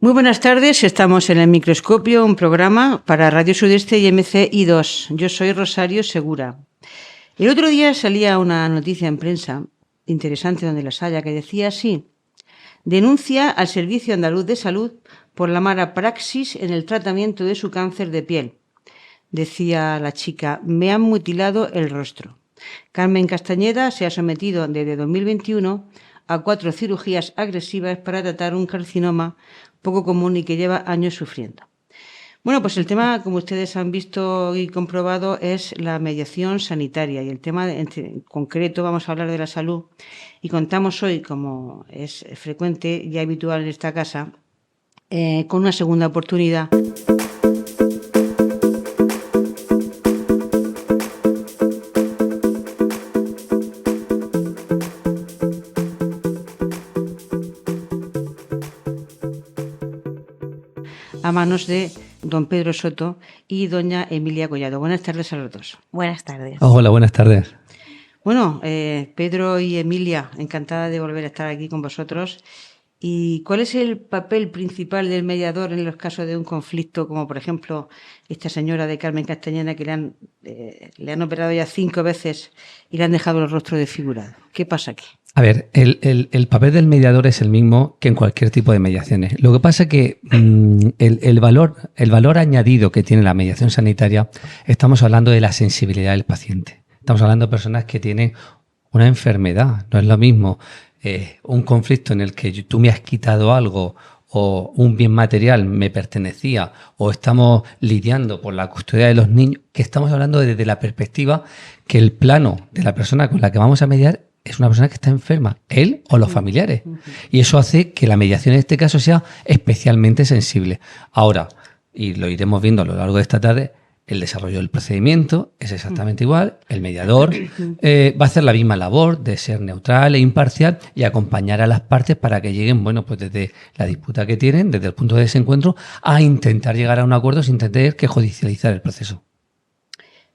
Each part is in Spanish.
Muy buenas tardes, estamos en El Microscopio, un programa para Radio Sudeste y MCI2. Yo soy Rosario Segura. El otro día salía una noticia en prensa, interesante donde las haya, que decía así: denuncia al Servicio Andaluz de Salud por la mala praxis en el tratamiento de su cáncer de piel. Decía la chica: me han mutilado el rostro. Carmen Castañeda se ha sometido desde 2021 a 4 cirugías agresivas para tratar un carcinoma poco común y que lleva años sufriendo. Bueno, pues el tema, como ustedes han visto y comprobado, es la mediación sanitaria, y el tema en concreto vamos a hablar de la salud, y contamos hoy, como es frecuente y habitual en esta casa, con una segunda oportunidad. A manos de don Pedro Soto y doña Emilia Collado. Buenas tardes a los dos. Buenas tardes. Hola, buenas tardes. Bueno, Pedro y Emilia, encantada de volver a estar aquí con vosotros. ¿Y cuál es el papel principal del mediador en los casos de un conflicto, como por ejemplo esta señora de Carmen Castañeda, que le han operado ya 5 veces y le han dejado el rostro desfigurado? ¿Qué pasa aquí? A ver, el papel del mediador es el mismo que en cualquier tipo de mediaciones. Lo que pasa es que el valor añadido que tiene la mediación sanitaria, estamos hablando de la sensibilidad del paciente. Estamos hablando de personas que tienen una enfermedad. No es lo mismo un conflicto en el que tú me has quitado algo, o un bien material me pertenecía, o estamos lidiando por la custodia de los niños, que estamos hablando desde la perspectiva que el plano de la persona con la que vamos a mediar es una persona que está enferma, él o los familiares. Y eso hace que la mediación en este caso sea especialmente sensible. Ahora, y lo iremos viendo a lo largo de esta tarde, el desarrollo del procedimiento es exactamente igual. El mediador va a hacer la misma labor de ser neutral e imparcial y acompañar a las partes para que lleguen, bueno, pues desde la disputa que tienen, desde el punto de desencuentro, a intentar llegar a un acuerdo sin tener que judicializar el proceso.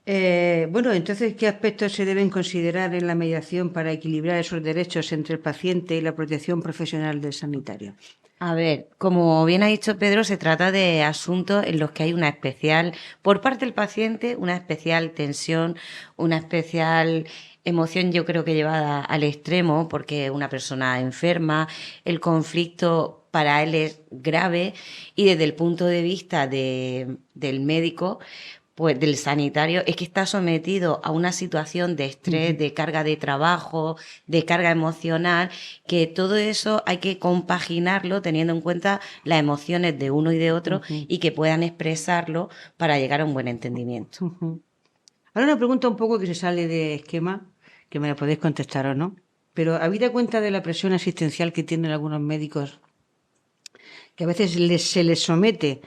Bueno, entonces, ¿qué aspectos se deben considerar en la mediación para equilibrar esos derechos entre el paciente y la protección profesional del sanitario? A ver, como bien ha dicho Pedro, se trata de asuntos en los que hay una especial, por parte del paciente, una especial tensión, una especial emoción, yo creo que llevada al extremo, porque una persona enferma, el conflicto para él es grave, y desde el punto de vista del médico, pues del sanitario, es que está sometido a una situación de estrés, de carga de trabajo, de carga emocional, que todo eso hay que compaginarlo teniendo en cuenta las emociones de uno y de otro y que puedan expresarlo para llegar a un buen entendimiento. Ahora una pregunta un poco que se sale de esquema, que me la podéis contestar o no, pero ¿habida cuenta de la presión asistencial que tienen algunos médicos, que a veces se les somete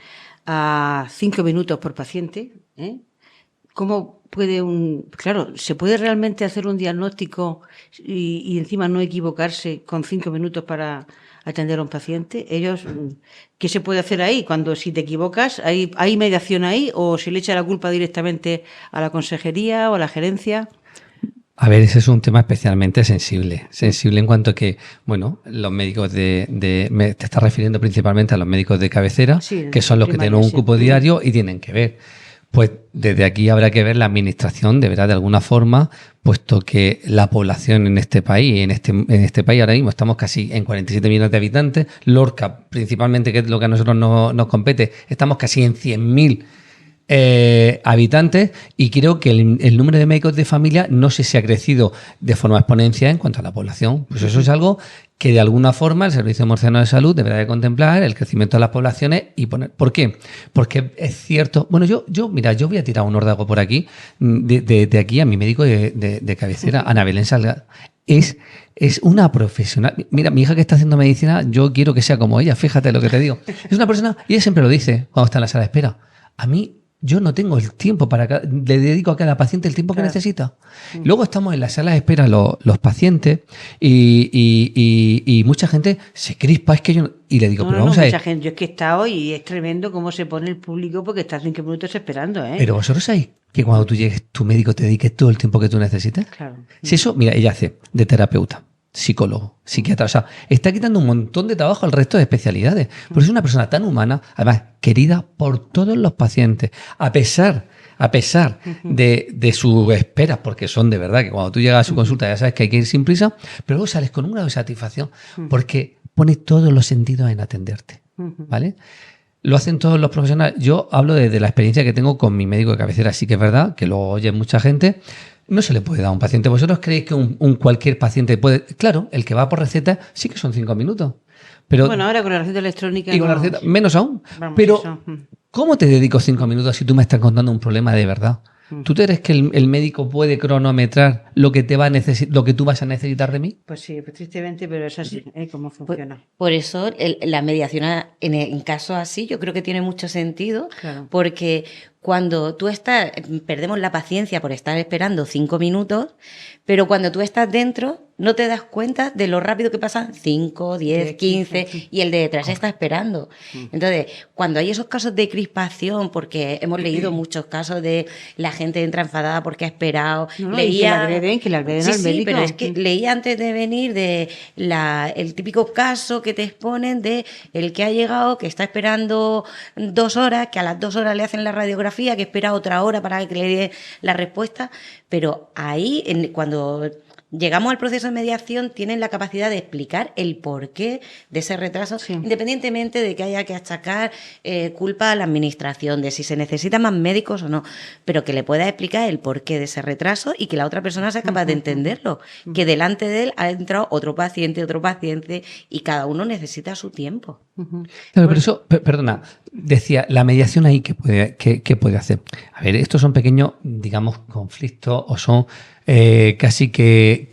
a 5 minutos por paciente? ¿Cómo puede claro, se puede realmente hacer un diagnóstico y encima no equivocarse con 5 minutos para atender a un paciente? ¿Qué se puede hacer ahí? Cuando si te equivocas, ¿hay mediación ahí o se le echa la culpa directamente a la consejería o a la gerencia? A ver, ese es un tema especialmente sensible. Sensible en cuanto a que, bueno, los médicos te estás refiriendo principalmente a los médicos de cabecera, sí, que son los que tienen un cupo diario y tienen que ver. Pues desde aquí habrá que ver la administración, deberá de alguna forma, puesto que la población en este país, en este país ahora mismo estamos casi en 47 millones de habitantes, Lorca principalmente, que es lo que a nosotros nos compete, estamos casi en 100.000 habitantes, y creo que el número de médicos de familia no sé si ha crecido de forma exponencial en cuanto a la población. Pues eso es algo que de alguna forma el Servicio Murciano de Salud deberá de contemplar, el crecimiento de las poblaciones y poner. ¿Por qué? Porque es cierto. Bueno, yo voy a tirar un órdago por aquí, de aquí a mi médico de cabecera, Ana Belén Salgado. Es una profesional. Mira, mi hija que está haciendo medicina, yo quiero que sea como ella, fíjate lo que te digo. Es una persona, y ella siempre lo dice cuando está en la sala de espera: a mí, yo no tengo el tiempo le dedico a cada paciente el tiempo que necesita. Luego estamos en la sala de espera los pacientes y mucha gente se crispa, es que yo no, y le digo, pero vamos a ver. Mucha gente, yo es que he estado y es tremendo cómo se pone el público porque está 5 minutos esperando, ¿eh? Pero vosotros sabéis que cuando tú llegues, tu médico te dedique todo el tiempo que tú necesites. Claro. Si eso, mira, ella hace de terapeuta, psicólogo, psiquiatra. O sea, está quitando un montón de trabajo al resto de especialidades. Por eso es una persona tan humana, además querida por todos los pacientes, a pesar de sus esperas, porque son de verdad que cuando tú llegas a su consulta ya sabes que hay que ir sin prisa, pero luego sales con un grado de satisfacción porque pone todos los sentidos en atenderte, ¿vale? Lo hacen todos los profesionales. Yo hablo de la experiencia que tengo con mi médico de cabecera. Sí que es verdad que lo oye mucha gente. No se le puede dar a un paciente. ¿Vosotros creéis que un cualquier paciente puede...? Claro, el que va por receta sí que son 5 minutos. Pero, bueno, ahora con la receta electrónica... Y con la receta, menos aún. Vamos, pero, eso. ¿Cómo te dedico 5 minutos si tú me estás contando un problema de verdad? ¿Tú crees que el médico puede cronometrar lo que te va a lo que tú vas a necesitar de mí? Pues sí, pues tristemente, pero es así, cómo funciona. Por eso la mediación en casos así yo creo que tiene mucho sentido, claro. Porque cuando tú perdemos la paciencia por estar esperando 5 minutos, pero cuando tú estás dentro no te das cuenta de lo rápido que pasan 5, 10, 15 y el de detrás está esperando. Entonces, cuando hay esos casos de crispación, porque hemos leído muchos casos de la gente entra enfadada porque ha esperado, leía... que la agreden al médico. Sí, pero es que leía antes de venir el típico caso que te exponen de el que ha llegado, que está esperando 2 horas, que a las 2 horas le hacen la radiografía, que espera otra hora para que le dé la respuesta, pero ahí, cuando llegamos al proceso de mediación, tienen la capacidad de explicar el porqué de ese retraso, independientemente de que haya que achacar culpa a la administración, de si se necesitan más médicos o no, pero que le pueda explicar el porqué de ese retraso y que la otra persona sea capaz de entenderlo, que delante de él ha entrado otro paciente y cada uno necesita su tiempo. Claro, pero eso, perdona, decía, la mediación ahí, ¿qué puede hacer? A ver, estos son pequeños, digamos, conflictos o son casi que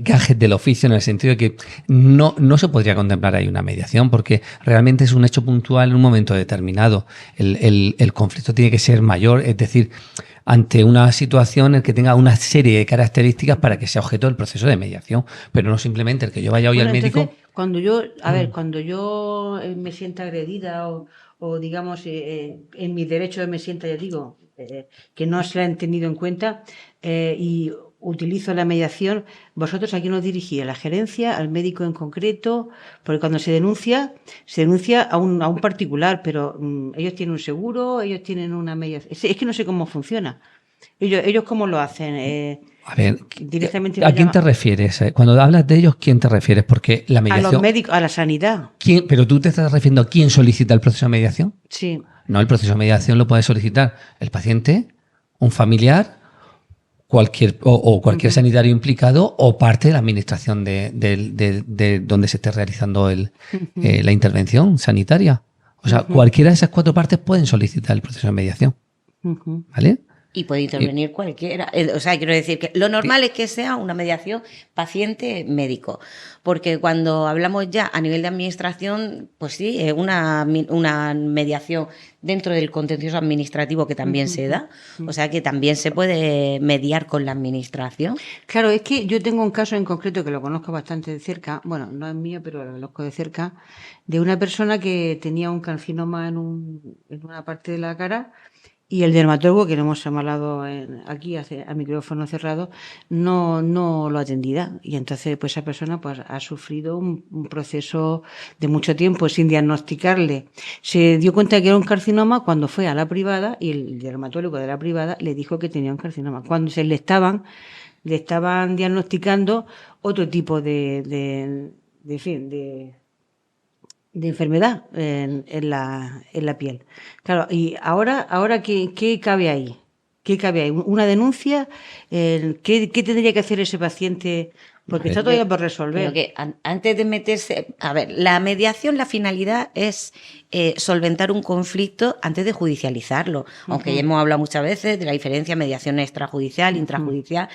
gajes del oficio, en el sentido de que no se podría contemplar ahí una mediación porque realmente es un hecho puntual en un momento determinado. El conflicto tiene que ser mayor, es decir, ante una situación en que tenga una serie de características para que sea objeto del proceso de mediación, pero no simplemente el que yo vaya hoy al médico... Entonces, cuando yo me sienta agredida o digamos, en mi derecho me sienta, ya digo, que no se la han tenido en cuenta y utilizo la mediación, vosotros aquí nos dirigís a la gerencia, al médico en concreto, porque cuando se denuncia a un particular, pero ellos tienen un seguro, ellos tienen una mediación. Es que no sé cómo funciona. Ellos cómo lo hacen. A ver, directamente ¿a quién te refieres? Cuando hablas de ellos, ¿quién te refieres? Porque la mediación... A los médicos, a la sanidad. ¿Pero tú te estás refiriendo a quién solicita el proceso de mediación? Sí. No, el proceso de mediación lo puede solicitar el paciente, un familiar, cualquier sanitario implicado o parte de la administración de donde se esté realizando la intervención sanitaria. O sea, cualquiera de esas 4 partes pueden solicitar el proceso de mediación. ¿Vale? Y puede intervenir cualquiera. O sea, quiero decir que lo normal es que sea una mediación paciente-médico. Porque cuando hablamos ya a nivel de administración, pues sí, es una mediación dentro del contencioso administrativo que también se da. O sea, que también se puede mediar con la administración. Claro, es que yo tengo un caso en concreto que lo conozco bastante de cerca. Bueno, no es mío, pero lo conozco de cerca. De una persona que tenía un carcinoma en una parte de la cara. Y el dermatólogo, que lo hemos hablado aquí a micrófono cerrado, no lo atendía. Y entonces pues esa persona pues ha sufrido un proceso de mucho tiempo sin diagnosticarle. Se dio cuenta que era un carcinoma cuando fue a la privada y el dermatólogo de la privada le dijo que tenía un carcinoma. Cuando le estaban diagnosticando otro tipo de enfermedad en la piel. Claro, y ahora ¿qué cabe ahí? ¿Qué cabe ahí? ¿Una denuncia? ¿Qué tendría que hacer ese paciente? Porque está todavía por resolver. Pero que antes de meterse... A ver, la mediación, la finalidad es solventar un conflicto antes de judicializarlo. Aunque ya hemos hablado muchas veces de la diferencia mediación extrajudicial, intrajudicial...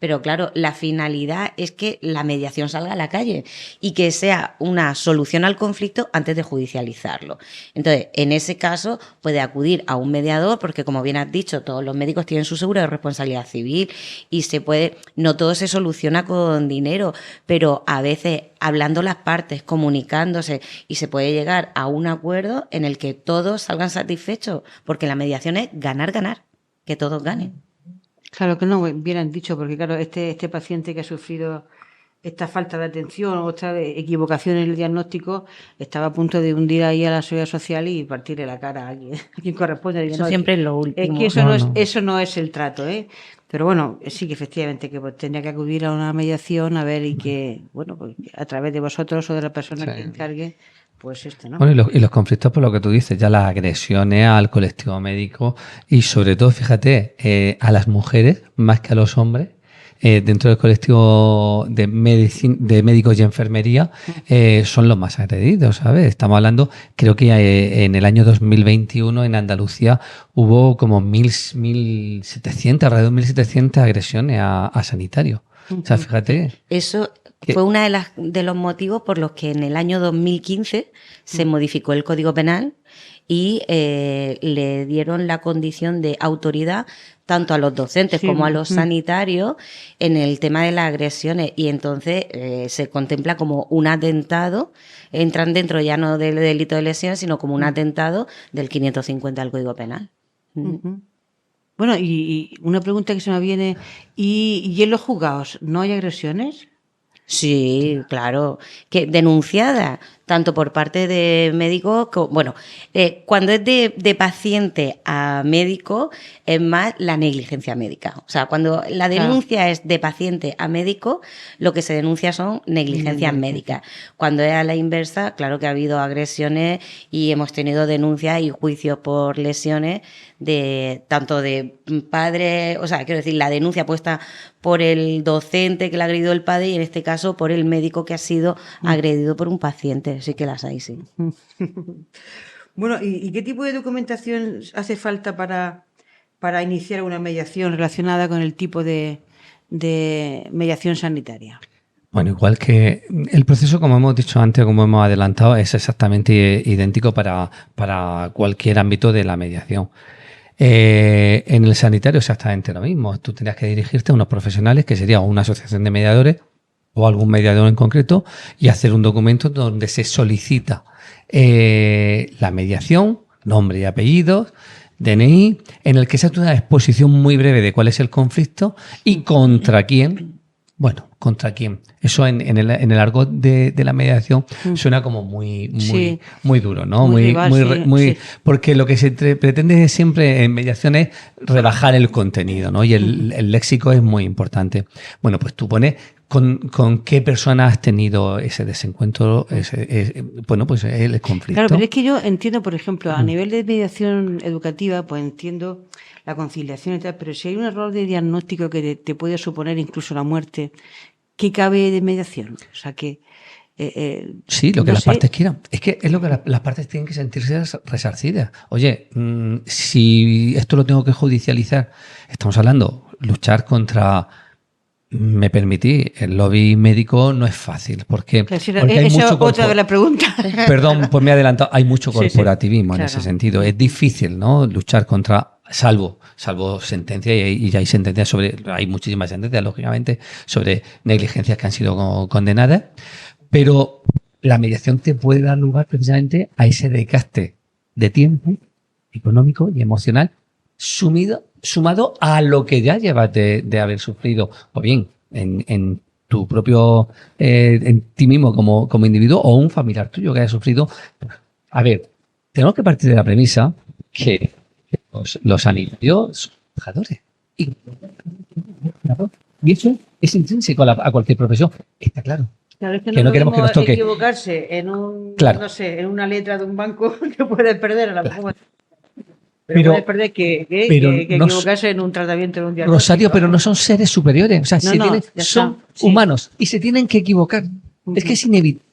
Pero claro, la finalidad es que la mediación salga a la calle y que sea una solución al conflicto antes de judicializarlo. Entonces, en ese caso, puede acudir a un mediador porque, como bien has dicho, todos los médicos tienen su seguro de responsabilidad civil y no todo se soluciona con dinero, pero a veces hablando las partes, comunicándose y se puede llegar a un acuerdo en el que todos salgan satisfechos, porque la mediación es ganar, que todos ganen. Claro que no, bien han dicho, porque claro, este paciente que ha sufrido esta falta de atención o esta equivocación en el diagnóstico estaba a punto de hundir ahí a la seguridad social y partirle la cara a quien corresponde. Eso siempre es lo último. Es que eso no es el trato, ¿eh? Pero bueno, sí que efectivamente que tendría que acudir a una mediación a ver y que, bueno, pues a través de vosotros o de la persona que encargue, pues ¿no? Bueno, y los conflictos, por lo que tú dices, ya las agresiones al colectivo médico y sobre todo, fíjate, a las mujeres más que a los hombres, dentro del colectivo de médicos y enfermería, son los más agredidos, ¿sabes? Estamos hablando, creo que en el año 2021 en Andalucía hubo como 1.700, alrededor de 1.700 agresiones a sanitarios. O sea, fíjate. Eso fue uno de los motivos por los que en el año 2015 se modificó el Código Penal y le dieron la condición de autoridad tanto a los docentes como a los sanitarios en el tema de las agresiones, y entonces se contempla como un atentado, entran dentro ya no del delito de lesión, sino como un atentado del 550 del Código Penal. Bueno, y una pregunta que se me viene, ¿y en los juzgados no hay agresiones? Sí, claro, que denunciada tanto por parte de médicos, bueno, cuando es de paciente a médico es más la negligencia médica. O sea, cuando la denuncia es de paciente a médico, lo que se denuncia son negligencias médicas. Cuando es a la inversa, claro que ha habido agresiones y hemos tenido denuncias y juicios por lesiones de tanto de padres, o sea, quiero decir, la denuncia puesta por el docente que le ha agredido el padre y en este caso por el médico que ha sido agredido por un paciente. Sí que las hay, sí. Bueno, ¿y qué tipo de documentación hace falta para iniciar una mediación relacionada con el tipo de mediación sanitaria? Bueno, igual que el proceso, como hemos dicho antes, como hemos adelantado, es exactamente idéntico para cualquier ámbito de la mediación. En el sanitario exactamente lo mismo. Tú tendrías que dirigirte a unos profesionales, que sería una asociación de mediadores o algún mediador en concreto, y hacer un documento donde se solicita la mediación, nombre y apellidos, DNI, en el que se hace una exposición muy breve de cuál es el conflicto y contra quién. Bueno, ¿contra quién? Eso en el argot de la mediación suena como muy duro, ¿no? Muy, porque lo que se pretende siempre en mediación es rebajar el contenido, ¿no? Y el léxico es muy importante. Bueno, pues tú pones con qué persona has tenido ese desencuentro, bueno, pues el conflicto. Claro, pero es que yo entiendo, por ejemplo, a nivel de mediación educativa, pues entiendo la conciliación y tal, pero si hay un error de diagnóstico que te puede suponer incluso la muerte, ¿qué cabe de mediación? O sea, que... sí, lo que las partes quieran. Es que es lo que las partes tienen que sentirse resarcidas. Oye, si esto lo tengo que judicializar, estamos hablando, luchar contra... Me permití, el lobby médico no es fácil, porque hay esa otra de la pregunta. Perdón, pues me he adelantado. Hay mucho corporativismo en ese sentido. Es difícil, ¿no? Luchar contra, salvo sentencia, y ya hay sentencias hay muchísimas sentencias, lógicamente, sobre negligencias que han sido condenadas, pero la mediación te puede dar lugar precisamente a ese desgaste de tiempo económico y emocional sumado a lo que ya llevas de haber sufrido, o bien en tu propio, en ti mismo como individuo, o un familiar tuyo que haya sufrido. A ver, tenemos que partir de la premisa que los sanitarios son trabajadores. Y eso es intrínseco a cualquier profesión, está claro. Claro, es que no queremos que nos toque. Equivocarse en en una letra de un banco que puedes perder a lo mejor. Pero puedes perder que equivocarse en un tratamiento, en un diagnóstico. Rosario, pero no son seres superiores. O sea, son humanos y se tienen que equivocar. Es que es inevitable.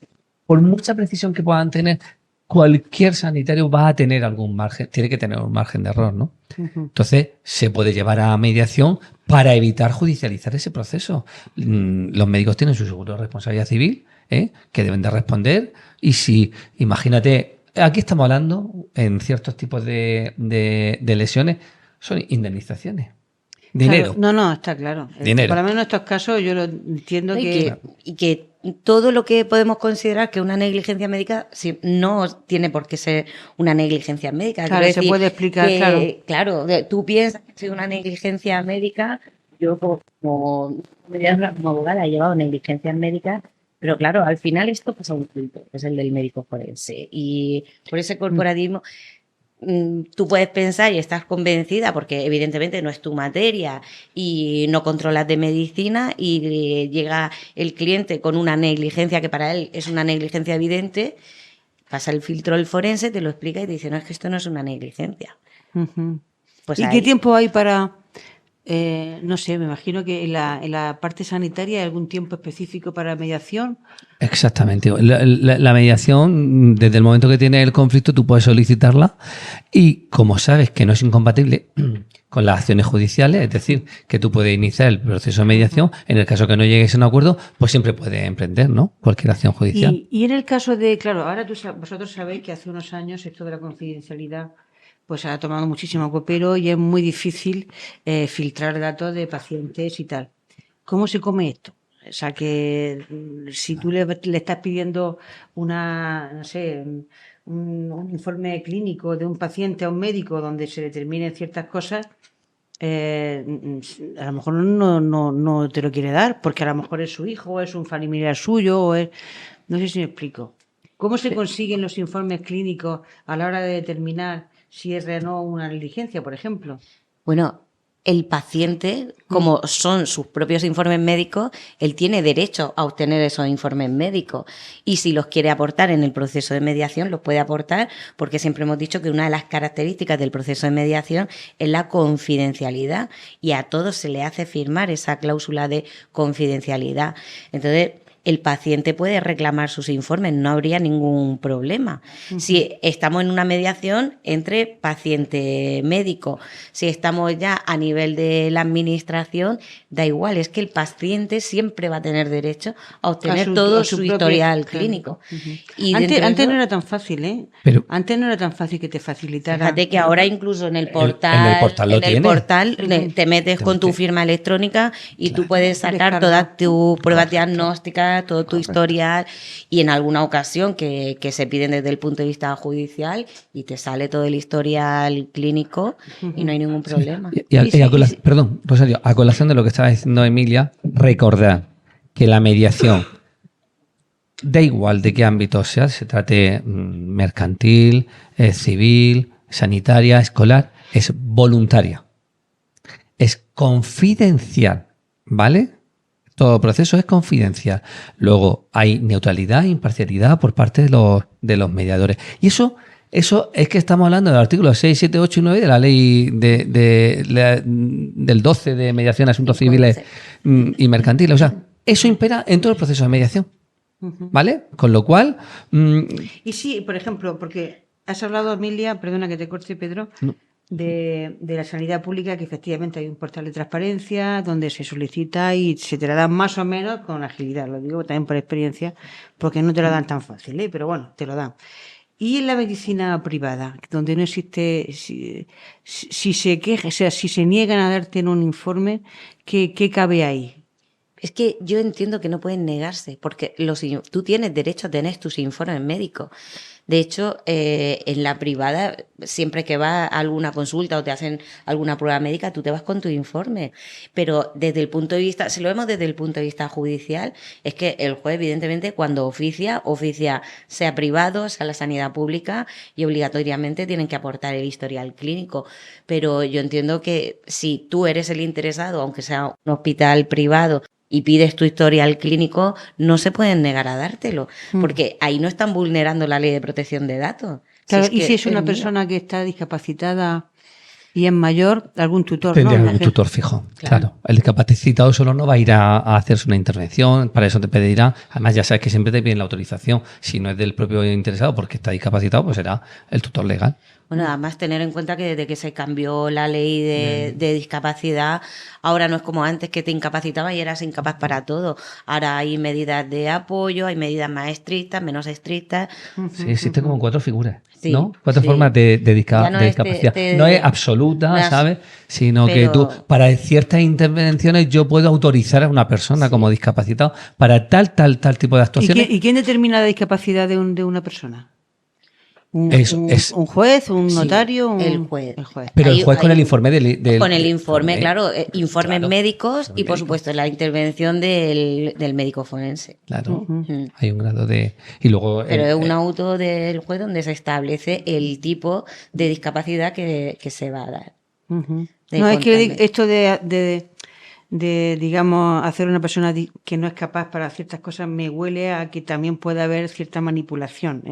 Por mucha precisión que puedan tener, cualquier sanitario va a tener algún margen, tiene que tener un margen de error, ¿no? Entonces, se puede llevar a mediación para evitar judicializar ese proceso. Los médicos tienen su seguro de responsabilidad civil, que deben de responder, y si, imagínate, aquí estamos hablando, en ciertos tipos de lesiones, son indemnizaciones. Dinero. Claro, no, está claro. Dinero. Por lo menos en estos casos yo lo entiendo y que todo lo que podemos considerar que una negligencia médica no tiene por qué ser una negligencia médica. Claro, se puede explicar, claro, tú piensas que es una negligencia médica yo como abogada he llevado negligencias médicas, pero claro, al final esto pasa un filtro, que es el del médico forense. Y por ese corporativismo tú puedes pensar y estás convencida, porque evidentemente no es tu materia y no controlas de medicina, y llega el cliente con una negligencia que para él es una negligencia evidente, pasa el filtro del forense, te lo explica y te dice, no, es que esto no es una negligencia. Pues ¿y qué tiempo hay para...? No sé, me imagino que en la parte sanitaria hay algún tiempo específico para mediación. Exactamente. La mediación, desde el momento que tienes el conflicto, tú puedes solicitarla y como sabes que no es incompatible con las acciones judiciales, es decir, que tú puedes iniciar el proceso de mediación, en el caso que no llegues a un acuerdo, pues siempre puedes emprender, ¿no?, cualquier acción judicial. Y en el caso de, claro, ahora vosotros sabéis que hace unos años esto de la confidencialidad pues ha tomado muchísimo copero y es muy difícil filtrar datos de pacientes y tal. ¿Cómo se come esto? O sea, que si tú le estás pidiendo no sé, un informe clínico de un paciente a un médico donde se determinen ciertas cosas, a lo mejor no te lo quiere dar, porque a lo mejor es su hijo, o es un familiar suyo, o es... No sé si me explico. ¿Cómo se consiguen los informes clínicos a la hora de determinar si es real o no una negligencia, por ejemplo? Bueno, el paciente, como son sus propios informes médicos, él tiene derecho a obtener esos informes médicos. Y si los quiere aportar en el proceso de mediación, los puede aportar, porque siempre hemos dicho que una de las características del proceso de mediación es la confidencialidad. Y a todos se le hace firmar esa cláusula de confidencialidad. Entonces, el paciente puede reclamar sus informes, no habría ningún problema. Si estamos en una mediación entre paciente-médico, si estamos ya a nivel de la administración, da igual, es que el paciente siempre va a tener derecho a obtener todo su historial clínico. Y antes no era tan fácil, ¿eh? Pero, antes no era tan fácil que te facilitara. Fíjate que ahora incluso en el portal, te metes con tu firma electrónica y tú puedes sacar todas tus pruebas diagnósticas, todo tu historial, y en alguna ocasión que se piden desde el punto de vista judicial y te sale todo el historial clínico y no hay ningún problema. Perdón, Rosario, a colación de lo que estaba diciendo Emilia, recordar que la mediación, da igual de qué ámbito sea, se trate mercantil, civil, sanitaria, escolar, es voluntaria, es confidencial, ¿vale? Todo proceso es confidencial. Luego hay neutralidad e imparcialidad por parte de los mediadores. Y eso es que estamos hablando del artículo 6, 7, 8 y 9 de la ley del 12 de mediación de asuntos civiles y mercantiles. O sea, eso impera en todo el proceso de mediación. ¿Vale? Con lo cual... Y sí, por ejemplo, porque has hablado, Emilia, perdona que te corte, Pedro... No. De la sanidad pública, que efectivamente hay un portal de transparencia donde se solicita y se te la dan más o menos con agilidad, lo digo también por experiencia, porque no te lo dan tan fácil, pero bueno, te lo dan. Y en la medicina privada, donde no existe, si se queja, o sea, si se niegan a darte en un informe, ¿qué cabe ahí? Es que yo entiendo que no pueden negarse, porque tú tienes derecho a tener tus informes médicos. De hecho, en la privada, siempre que vas a alguna consulta o te hacen alguna prueba médica, tú te vas con tu informe. Pero desde el punto de vista, si lo vemos desde el punto de vista judicial, es que el juez, evidentemente, cuando oficia sea privado, sea la sanidad pública, y obligatoriamente tienen que aportar el historial clínico. Pero yo entiendo que si tú eres el interesado, aunque sea un hospital privado, y pides tu historial clínico, no se pueden negar a dártelo, porque ahí no están vulnerando la ley de protección de datos. Claro, y si es una persona que está discapacitada y es mayor, algún tutor, tendría algún tutor fijo, claro. El discapacitado solo no va a ir a hacerse una intervención, para eso te pedirá, además ya sabes que siempre te piden la autorización, si no es del propio interesado porque está discapacitado, pues será el tutor legal. Bueno, además tener en cuenta que desde que se cambió la ley de discapacidad, ahora no es como antes que te incapacitaba y eras incapaz para todo. Ahora hay medidas de apoyo, hay medidas más estrictas, menos estrictas. Sí, existen como 4 figuras, sí, ¿no? 4 formas de discapacidad. No es absoluta, ¿sabes? Sino que tú, para ciertas intervenciones, yo puedo autorizar a una persona como discapacitado para tal tipo de actuaciones. ¿Y quién determina la discapacidad de una persona? ¿Un juez, un notario? El juez. Pero el juez con el informe del con el informe, claro, informes claro, médicos y, por supuesto, la intervención del médico forense. Claro, hay un grado de... Y luego pero es un auto del juez donde se establece el tipo de discapacidad que se va a dar. No, es que esto de digamos, hacer una persona que no es capaz para ciertas cosas me huele a que también puede haber cierta manipulación,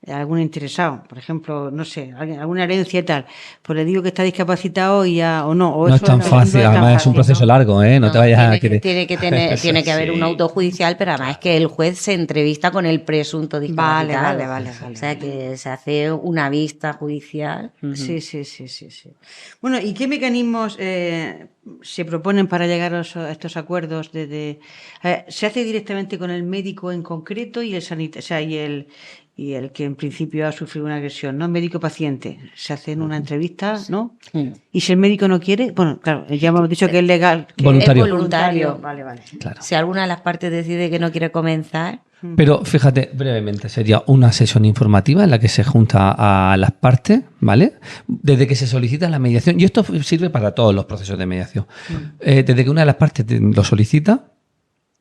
de algún interesado, por ejemplo, no sé, alguna herencia y tal, pues le digo que está discapacitado y ya, o no. O no eso es tan fácil, además es un proceso largo, no te vayas a querer. Tiene que haber un auto judicial, pero además es que el juez se entrevista con el presunto discapacitado. Vale. O sea que se hace una vista judicial. Sí. Bueno, ¿y qué mecanismos se proponen para llegar a estos acuerdos? ¿Se hace directamente con el médico en concreto y el sanitario, o sea, y el que en principio ha sufrido una agresión, ¿no? Médico-paciente. Se hace en una entrevista, ¿no? Y si el médico no quiere, bueno, claro, ya hemos dicho que es legal. Que voluntario. Es voluntario. Vale. Claro. Si alguna de las partes decide que no quiere comenzar. Pero fíjate, brevemente, sería una sesión informativa en la que se junta a las partes, ¿vale? Desde que se solicita la mediación, y esto sirve para todos los procesos de mediación. Desde que una de las partes lo solicita,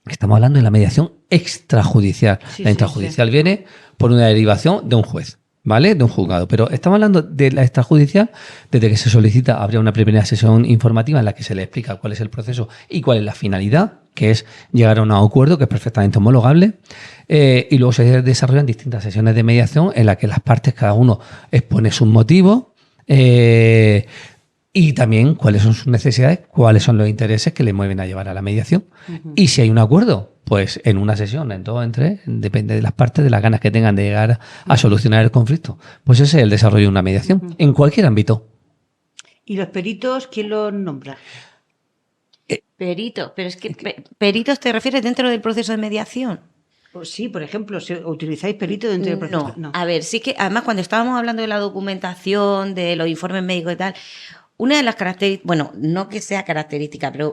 estamos hablando de la mediación extrajudicial. La intrajudicial viene por una derivación de un juez, ¿vale? De un juzgado. Pero estamos hablando de la extrajudicial, desde que se solicita, habría una primera sesión informativa en la que se le explica cuál es el proceso y cuál es la finalidad, que es llegar a un acuerdo que es perfectamente homologable, y luego se desarrollan distintas sesiones de mediación en las que las partes, cada uno expone sus motivos, y también cuáles son sus necesidades, cuáles son los intereses que le mueven a llevar a la mediación. Y si hay un acuerdo, pues en una sesión, en dos, en tres, depende de las partes, de las ganas que tengan de llegar a solucionar el conflicto. Pues ese es el desarrollo de una mediación, en cualquier ámbito. ¿Y los peritos quién los nombra? Peritos, pero es que peritos te refieres dentro del proceso de mediación. Pues sí, por ejemplo, ¿utilizáis peritos dentro del proceso? No, a ver, sí que además cuando estábamos hablando de la documentación, de los informes médicos y tal, una de las características, bueno, no que sea característica, pero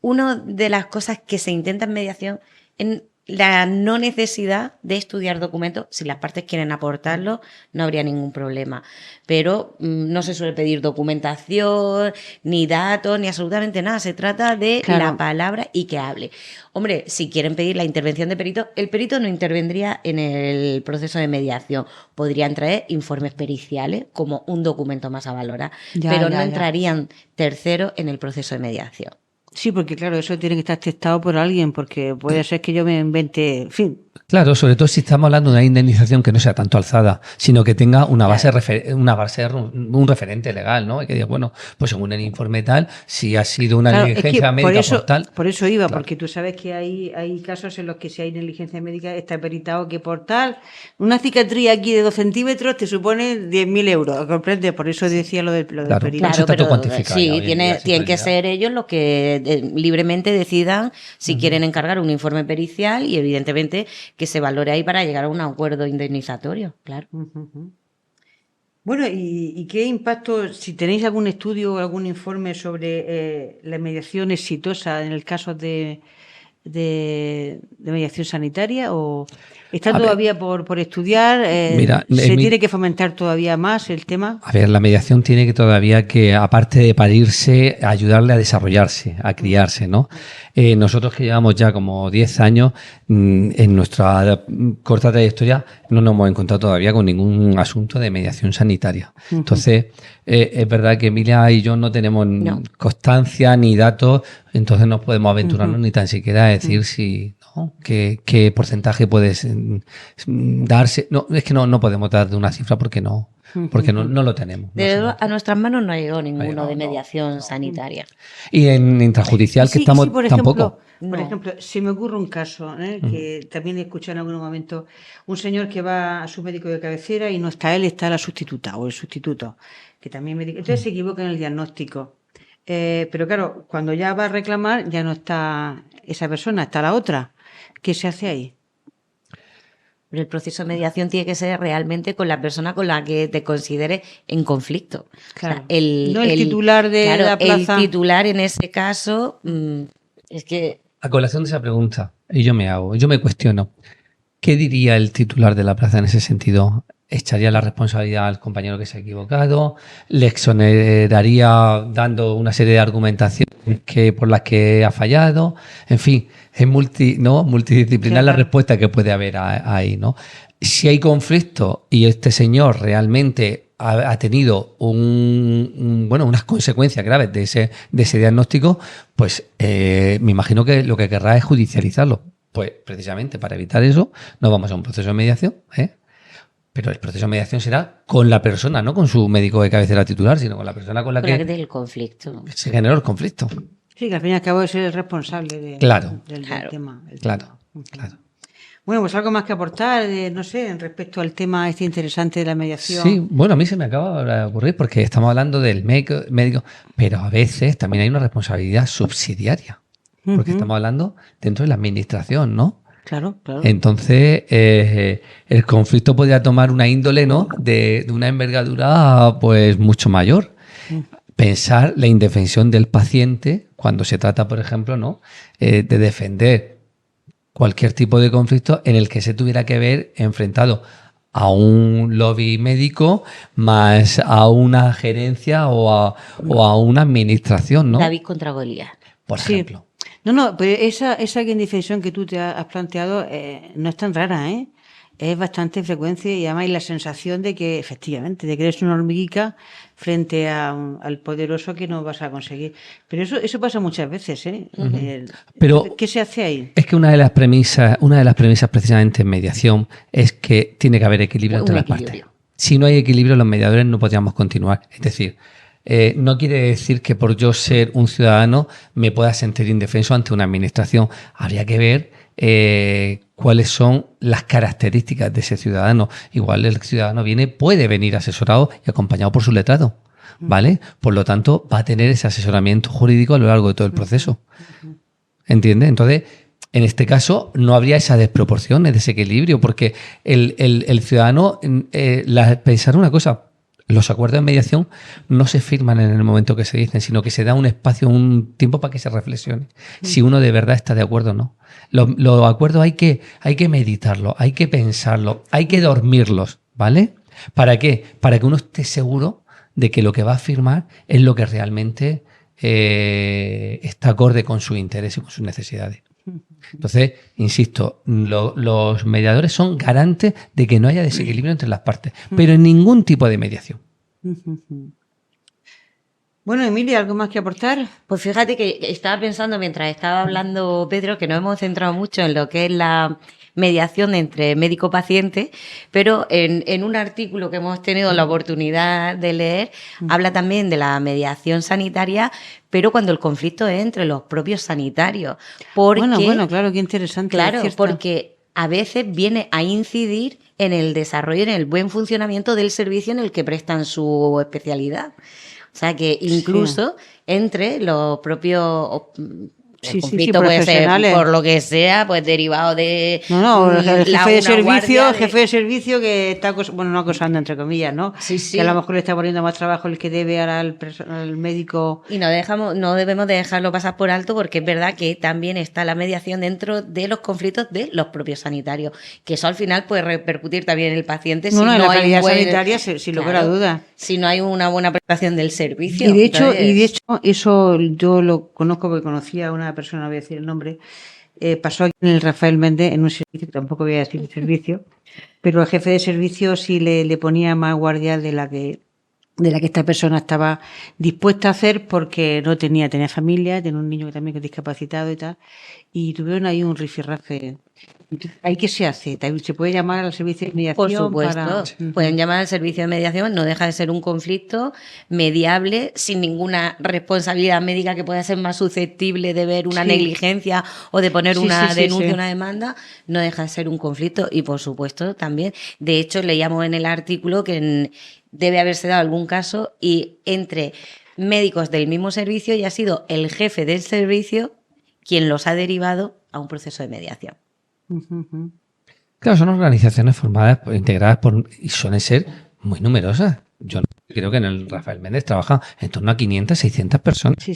una de las cosas que se intenta en mediación es la no necesidad de estudiar documentos. Si las partes quieren aportarlo, no habría ningún problema. Pero no se suele pedir documentación, ni datos, ni absolutamente nada. Se trata de la palabra y que hable. Hombre, si quieren pedir la intervención de perito, el perito no intervendría en el proceso de mediación. Podrían traer informes periciales como un documento más a valorar, pero no entrarían terceros en el proceso de mediación. Sí, porque claro, eso tiene que estar testado por alguien, porque puede ser que yo me invente, en fin. Claro, sobre todo si estamos hablando de una indemnización que no sea tanto alzada, sino que tenga una base, un referente legal, ¿no? Y que diga, bueno, pues según el informe tal, si ha sido una negligencia médica por tal. Por eso iba, porque tú sabes que hay casos en los que si hay negligencia médica está peritado que por tal, una cicatriz aquí de 2 centímetros te supone 10.000 euros, ¿comprende? Por eso decía lo del perito. Claro, eso está todo cuantificado. Sí, tienen que ser ellos los que libremente decidan si quieren encargar un informe pericial y evidentemente que se valore ahí para llegar a un acuerdo indemnizatorio, claro. Bueno, ¿y qué impacto, si tenéis algún estudio o algún informe sobre la mediación exitosa en el caso de mediación sanitaria, o está todavía por estudiar? Mira, ¿se tiene que fomentar todavía más el tema? A ver, la mediación tiene que todavía que, aparte de parirse, ayudarle a desarrollarse, a criarse, ¿no? Nosotros que llevamos ya como 10 años, en nuestra corta trayectoria no nos hemos encontrado todavía con ningún asunto de mediación sanitaria. Entonces, es verdad que Emilia y yo no tenemos constancia ni datos, entonces no podemos aventurarnos ni tan siquiera a decir si, ¿no? qué porcentaje puede darse. No, es que no podemos dar de una cifra porque no lo tenemos. A nuestras manos no ha llegado ninguno de mediación sanitaria. Y en intrajudicial que estamos tampoco. Por ejemplo, se me ocurre un caso que también he escuchado en algún momento, un señor que va a su médico de cabecera y no está él, está la sustituta o el sustituto, que también entonces se equivoca en el diagnóstico. Pero claro, cuando ya va a reclamar ya no está esa persona, está la otra. ¿Qué se hace ahí? Pero el proceso de mediación tiene que ser realmente con la persona con la que te consideres en conflicto. Claro. O sea, el titular de la plaza. El titular en ese caso es que... A colación de esa pregunta, yo me cuestiono, ¿qué diría el titular de la plaza en ese sentido? echaría la responsabilidad al compañero que se ha equivocado, le exoneraría dando una serie de argumentaciones por las que ha fallado. En fin, es multidisciplinar la respuesta que puede haber ahí, ¿no? Si hay conflicto y este señor realmente ha tenido unas consecuencias graves de ese diagnóstico, pues me imagino que lo que querrá es judicializarlo. Pues precisamente para evitar eso nos vamos a un proceso de mediación, pero el proceso de mediación será con la persona, no con su médico de cabecera titular, sino con la persona con la que del conflicto. Se generó el conflicto. Sí, que al fin y al cabo es el responsable del tema. Claro. Bueno, pues algo más que aportar, no sé, respecto al tema este interesante de la mediación. Sí, bueno, a mí se me acaba de ocurrir porque estamos hablando del médico, pero a veces también hay una responsabilidad subsidiaria, porque estamos hablando dentro de la administración, ¿no? Claro. Entonces, el conflicto podría tomar una índole, ¿no? De una envergadura, pues, mucho mayor. Pensar la indefensión del paciente cuando se trata, por ejemplo, ¿no? De defender cualquier tipo de conflicto en el que se tuviera que ver enfrentado a un lobby médico más a una gerencia o a una administración, ¿no? David contra Goliat. Por ejemplo. No, pero esa indefensión que tú te has planteado no es tan rara, ¿eh? Es bastante frecuente y además hay la sensación de que, efectivamente, de que eres una hormiguica frente al poderoso que no vas a conseguir. Pero eso pasa muchas veces, ¿eh? Pero ¿qué se hace ahí? Es que una de las premisas precisamente en mediación es que tiene que haber equilibrio entre las partes. Si no hay equilibrio, los mediadores no podríamos continuar. Es decir, no quiere decir que por yo ser un ciudadano me pueda sentir indefenso ante una administración. Habría que ver cuáles son las características de ese ciudadano. Igual el ciudadano puede venir asesorado y acompañado por su letrado, ¿vale? Por lo tanto, va a tener ese asesoramiento jurídico a lo largo de todo el proceso. ¿Entiendes? Entonces, en este caso, no habría esa desproporción, ese desequilibrio, porque el ciudadano, pensar una cosa, los acuerdos de mediación no se firman en el momento que se dicen, sino que se da un espacio, un tiempo para que se reflexione. Si uno de verdad está de acuerdo o no. Los acuerdos hay que meditarlos, hay que pensarlos, hay que dormirlos, ¿vale? ¿Para qué? Para que uno esté seguro de que lo que va a firmar es lo que realmente está acorde con sus intereses y con sus necesidades. Entonces, insisto, los mediadores son garantes de que no haya desequilibrio entre las partes, pero en ningún tipo de mediación. Bueno, Emilia, ¿algo más que aportar? Pues fíjate que estaba pensando mientras estaba hablando Pedro que nos hemos centrado mucho en lo que es la mediación entre médico-paciente, pero en un artículo que hemos tenido la oportunidad de leer, habla también de la mediación sanitaria, pero cuando el conflicto es entre los propios sanitarios. Porque, bueno, claro, qué interesante. Claro, porque a veces viene a incidir en el desarrollo, en el buen funcionamiento del servicio en el que prestan su especialidad. O sea que incluso entre los propios... El conflicto puede ser por lo que sea, pues derivado de el jefe de servicio que está, no acosando entre comillas, ¿no? Sí. Que a lo mejor le está poniendo más trabajo el que debe al médico. Y no debemos de dejarlo pasar por alto, porque es verdad que también está la mediación dentro de los conflictos de los propios sanitarios, que eso al final puede repercutir también en el paciente si no la hay calidad sanitaria, sin lugar a dudas. Si no hay una buena prestación del servicio. Y de hecho, eso yo lo conozco porque conocía a una persona, no voy a decir el nombre, pasó aquí en el Rafael Méndez en un servicio, que tampoco voy a decir el servicio, pero el jefe de servicio sí le ponía más guardia de la que esta persona estaba dispuesta a hacer, porque no tenía familia, tenía un niño que también es discapacitado y tal, y tuvieron ahí un rifirrafe. ¿Ahí qué se hace? ¿Se puede llamar al servicio de mediación? Por supuesto, pueden llamar al servicio de mediación, no deja de ser un conflicto mediable, sin ninguna responsabilidad médica que pueda ser más susceptible de ver una negligencia o de poner una denuncia, una demanda, no deja de ser un conflicto. Y por supuesto también, de hecho leíamos en el artículo que debe haberse dado algún caso y entre médicos del mismo servicio y ha sido el jefe del servicio quien los ha derivado a un proceso de mediación. Claro, son organizaciones formadas, integradas y suelen ser muy numerosas. Yo creo que en el Rafael Méndez trabajan en torno a 500, 600 personas. Sí.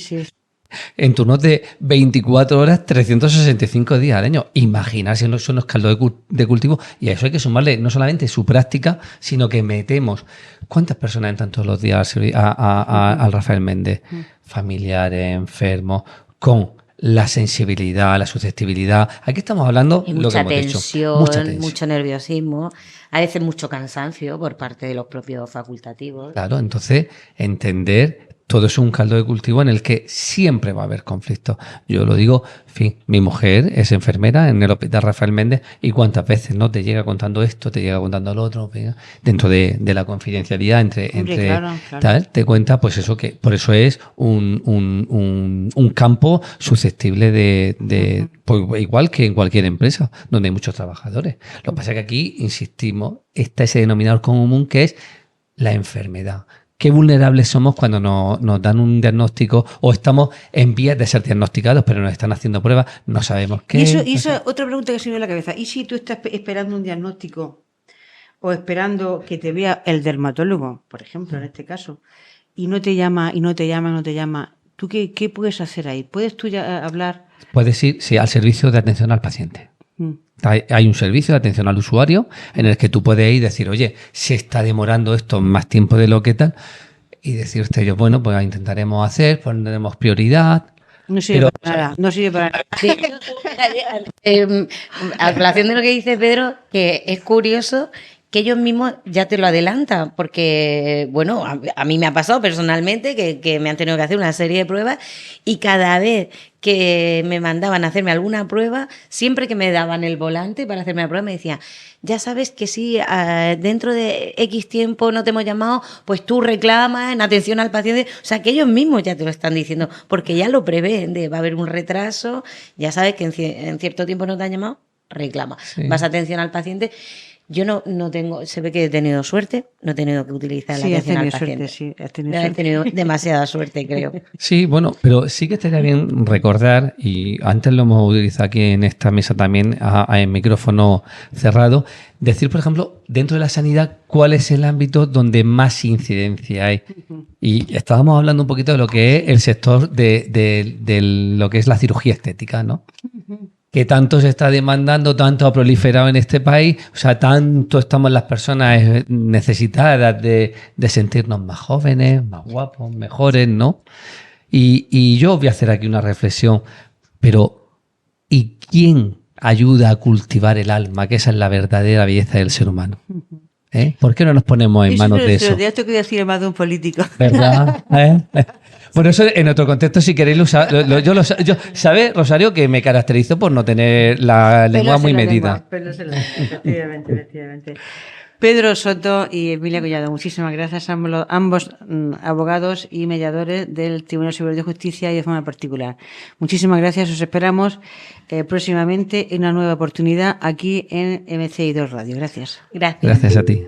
en turnos de 24 horas, 365 días al año. Imaginarse, son los caldos de cultivo, y a eso hay que sumarle no solamente su práctica, sino que metemos. ¿Cuántas personas entran todos los días al Rafael Méndez? Familiares, enfermos, con la sensibilidad, la susceptibilidad. Aquí estamos hablando de lo que hemos dicho. Mucha tensión, mucho nerviosismo, a veces mucho cansancio por parte de los propios facultativos. Claro, entonces entender. Todo es un caldo de cultivo en el que siempre va a haber conflictos. Yo lo digo, en fin, mi mujer es enfermera en el Hospital Rafael Méndez, y cuántas veces no te llega contando esto, te llega contando lo otro, dentro de la confidencialidad entre claro. Tal, te cuenta, pues eso, que por eso es un campo susceptible de pues igual que en cualquier empresa donde hay muchos trabajadores. Lo que pasa es que aquí, insistimos, está ese denominador común que es la enfermedad. Qué vulnerables somos cuando nos dan un diagnóstico, o estamos en vías de ser diagnosticados, pero nos están haciendo pruebas, no sabemos qué. Y eso es otra pregunta que se me viene a la cabeza. ¿Y si tú estás esperando un diagnóstico o esperando que te vea el dermatólogo, por ejemplo, en este caso, y no te llama, ¿tú qué puedes hacer ahí? ¿Puedes tú ya hablar? Puedes ir, sí, al servicio de atención al paciente. Hay un servicio de atención al usuario en el que tú puedes ir y decir, oye, se está demorando esto más tiempo de lo que tal, y decirte ellos, bueno, pues intentaremos hacer, pondremos prioridad. No sirve para nada, no sirve para nada. Sí. A colación de lo que dice Pedro, que es curioso que ellos mismos ya te lo adelantan, porque, bueno, a mí me ha pasado personalmente que me han tenido que hacer una serie de pruebas, y cada vez que me mandaban a hacerme alguna prueba, siempre que me daban el volante para hacerme la prueba, me decían, ya sabes que si dentro de X tiempo no te hemos llamado, pues tú reclamas en atención al paciente. O sea, que ellos mismos ya te lo están diciendo, porque ya lo prevén, va a haber un retraso, ya sabes que en cierto tiempo no te han llamado, reclama. Sí. Vas a atención al paciente. Yo no tengo, se ve que he tenido suerte, no he tenido que utilizar la atención al paciente. Sí, has tenido demasiada suerte, creo. Sí, bueno, pero sí que estaría bien recordar, y antes lo hemos utilizado aquí en esta mesa también, en micrófono cerrado, decir, por ejemplo, dentro de la sanidad, cuál es el ámbito donde más incidencia hay. Y estábamos hablando un poquito de lo que es el sector de lo que es la cirugía estética, ¿no? Que tanto se está demandando, tanto ha proliferado en este país, o sea, tanto estamos las personas necesitadas de sentirnos más jóvenes, más guapos, mejores, ¿no? Y yo voy a hacer aquí una reflexión, pero ¿y quién ayuda a cultivar el alma? Que esa es la verdadera belleza del ser humano. ¿Por qué no nos ponemos en manos de eso? De esto quería decir más de un político. ¿Verdad? Por eso, en otro contexto, si queréis, yo ¿sabes, Rosario, que me caracterizo por no tener la lengua muy medida? Efectivamente. Pedro Soto y Emilia Collado, muchísimas gracias a ambos abogados y mediadores del Tribunal Superior de Justicia y de forma particular. Muchísimas gracias, os esperamos próximamente en una nueva oportunidad aquí en MC2 Radio. Gracias. Gracias a ti.